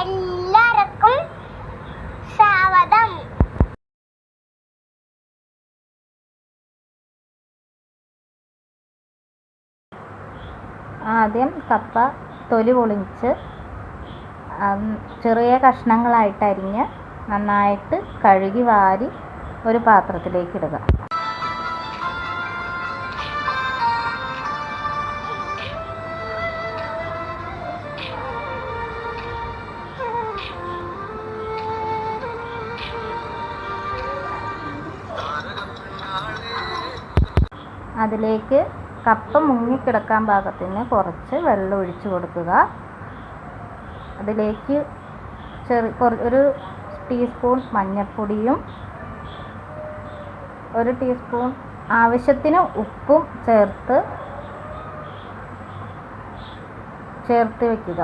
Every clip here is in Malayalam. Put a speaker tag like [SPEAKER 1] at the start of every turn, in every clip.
[SPEAKER 1] എല്ലാവർക്കും സ്വാഗതം.
[SPEAKER 2] ആദ്യം കപ്പ തൊലി പൊളിച്ച് ചെറിയ കഷ്ണങ്ങളായിട്ട് അരിഞ്ഞ് നന്നായിട്ട് കഴുകി വാരി ഒരു പാത്രത്തിലേക്ക് ഇടുക. അതിലേക്ക് കപ്പ മുങ്ങിക്കിടക്കാൻ പാകത്തിന് കുറച്ച് വെള്ളം ഒഴിച്ച് കൊടുക്കുക. അതിലേക്ക് ഒരു ടീസ്പൂൺ മഞ്ഞൾപ്പൊടിയും ഒരു ടീസ്പൂൺ ആവശ്യത്തിന് ഉപ്പും ചേർത്ത് വയ്ക്കുക.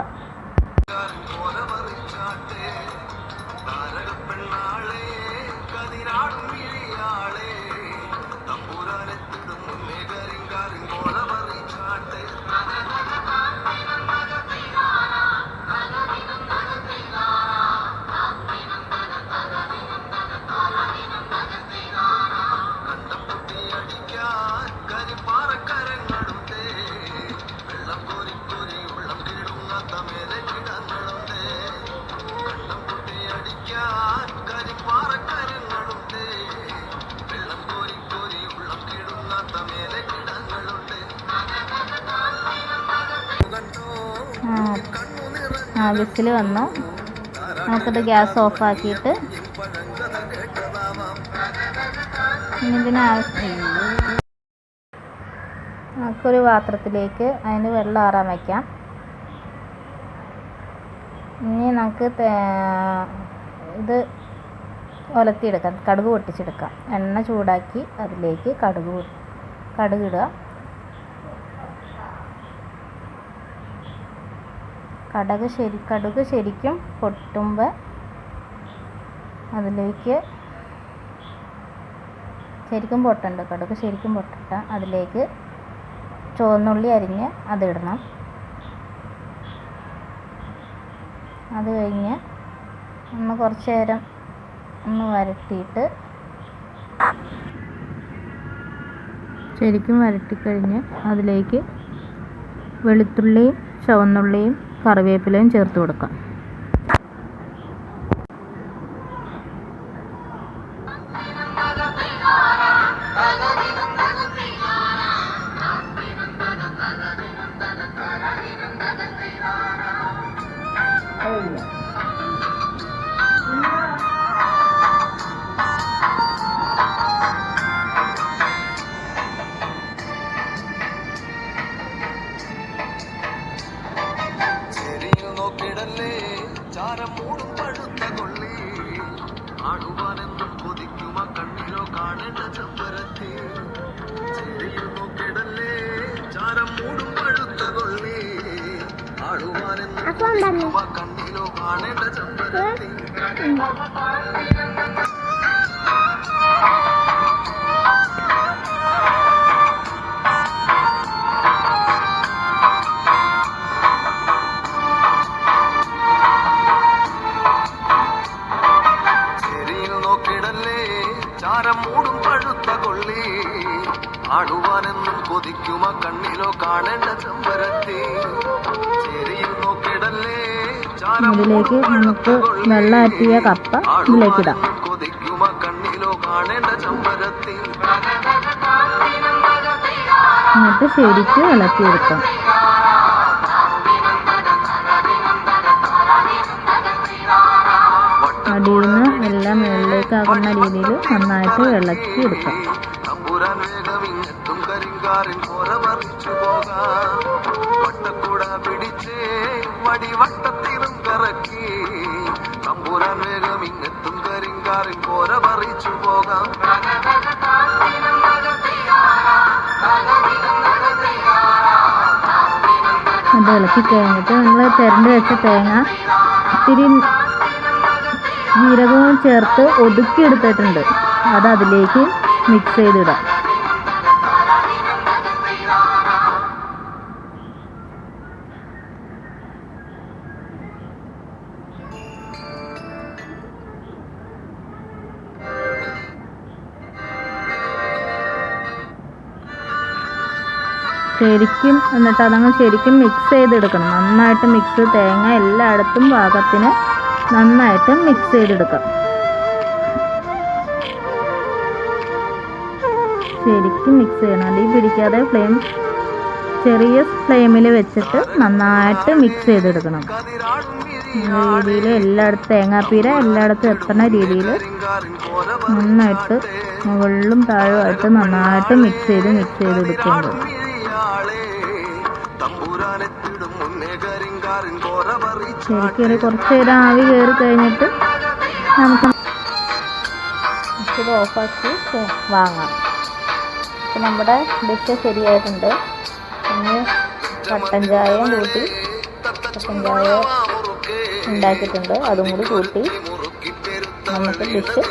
[SPEAKER 2] വിസിൽ വന്നു. നമുക്കത് ഗ്യാസ് ഓഫാക്കിയിട്ട് നമുക്കൊരു പാത്രത്തിലേക്ക് അതിന് വെള്ളം ആറാൻ വയ്ക്കാം. ഇനി നമുക്ക് ഇത് ഒലത്തിയെടുക്കാം, കടുക് പൊട്ടിച്ചെടുക്കാം. എണ്ണ ചൂടാക്കി അതിലേക്ക് കടുകിടുക. കടുക് ശരിക്കും പൊട്ടുമ്പോൾ അതിലേക്ക് കടുക് ശരിക്കും പൊട്ടിട്ട അതിലേക്ക് ചുവന്നുള്ളി അരിഞ്ഞ് അതിടണം. അത് കഴിഞ്ഞ് കുറച്ച് നേരം വരട്ടിയിട്ട് ശരിക്കും വരട്ടിക്കഴിഞ്ഞ് അതിലേക്ക് വെളുത്തുള്ളിയും ചുവന്നുള്ളിയും കറിവേപ്പിലയും ചേർത്ത് കൊടുക്കാം.
[SPEAKER 3] മൂടും പഴുത്ത കൊള്ളി ആടുവാനെന്നും കൊതിക്കുമ കണ്ണിലോ കാണേണ്ട ചെമ്പരത്തി ചെരിയിൽ നോക്കിടല്ലേ.
[SPEAKER 2] ഇതിലേക്ക് നമുക്ക് വെള്ളമാറ്റിയ കപ്പ ഇതിലേക്ക് ഇടാം.
[SPEAKER 3] കൊതിക്കുമ കണ്ണിലോ കാണേണ്ട ചെമ്പരത്തി
[SPEAKER 2] എന്നിട്ട് ശരിക്കും ഇളക്കിയെടുക്കാം. അടിയിൽ നിന്ന് എല്ലാം മുകളിലേക്കാകുന്ന രീതിയിൽ നന്നായിട്ട് ഇളക്കിയെടുക്കാം.
[SPEAKER 3] തമ്പുരാൻ വേഗമിങ്ങെത്തും കരിങ്കാറിൻ പോര പറിച്ചു പോകാം. വട്ടക്കൂട പിടിച്ചേ വടിവട്ടത്തിലും കറക്കി തമ്പുരാൻ വേഗമിങ്ങെത്തും കരിങ്കാറിൻ പോര പറിച്ചു പോകാം.
[SPEAKER 2] അത് ഇളക്കി കഴിഞ്ഞിട്ട് നമ്മൾ തിരണ്ട് വെച്ച തേങ്ങ ഇത്തിരി ജീരകവും ചേർത്ത് ഒതുക്കിയെടുത്തിട്ടുണ്ട്. അത് അതിലേക്ക് മിക്സ് ചെയ്തിടാം. ശരിക്കും, എന്നിട്ട് അതങ്ങ് ശരിക്കും മിക്സ് ചെയ്തെടുക്കണം. നന്നായിട്ട് മിക്സ്, തേങ്ങ എല്ലായിടത്തും പാകത്തിന് നന്നായിട്ട് മിക്സ് ചെയ്തെടുക്കാം. ശരിക്കും മിക്സ് ചെയ്യണം, അടി പിടിക്കാതെ ചെറിയ ഫ്ലെയിമിൽ വെച്ചിട്ട് നന്നായിട്ട് മിക്സ് ചെയ്തെടുക്കണം. രീതിയിൽ എല്ലായിടത്തും തേങ്ങാപ്പീര എല്ലായിടത്തും എത്തുന്ന രീതിയിൽ നന്നായിട്ട് മുകളിലും താഴെയായിട്ട് നന്നായിട്ട് മിക്സ് ചെയ്തെടുക്കുന്നുണ്ട്. ശരിക്കും ഒരു കുറച്ച് നേരം ആവി കയറി കഴിഞ്ഞിട്ട് നമുക്ക് ഇത് ഓഫാക്കി വാങ്ങാം. അപ്പോൾ നമ്മുടെ ഡിഷ് ശരിയായിട്ടുണ്ട്. ഇനി കട്ടൻ ചായയും കൂട്ടി, കട്ടൻ ചായ ഉണ്ടാക്കിയിട്ടുണ്ട്, അതും കൂടി കൂട്ടി നമുക്ക് ഡിഷ്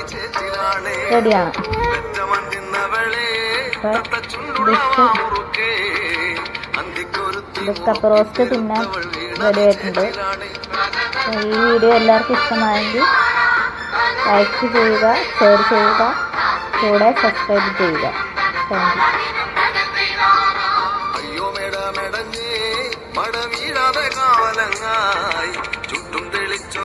[SPEAKER 2] റെഡിയാണ്. ഡിഷ് കപ്പ് റോസ്റ്റ് തിന്നാൻ റെഡി ആയിട്ടുണ്ട്. ഈ വീഡിയോ എല്ലാവർക്കും ഇഷ്ടമായെങ്കിൽ ലൈക്ക് ചെയ്യുക, ഷെയർ ചെയ്യുക, കൂടെ സബ്സ്ക്രൈബ് ചെയ്യുക. Thank you.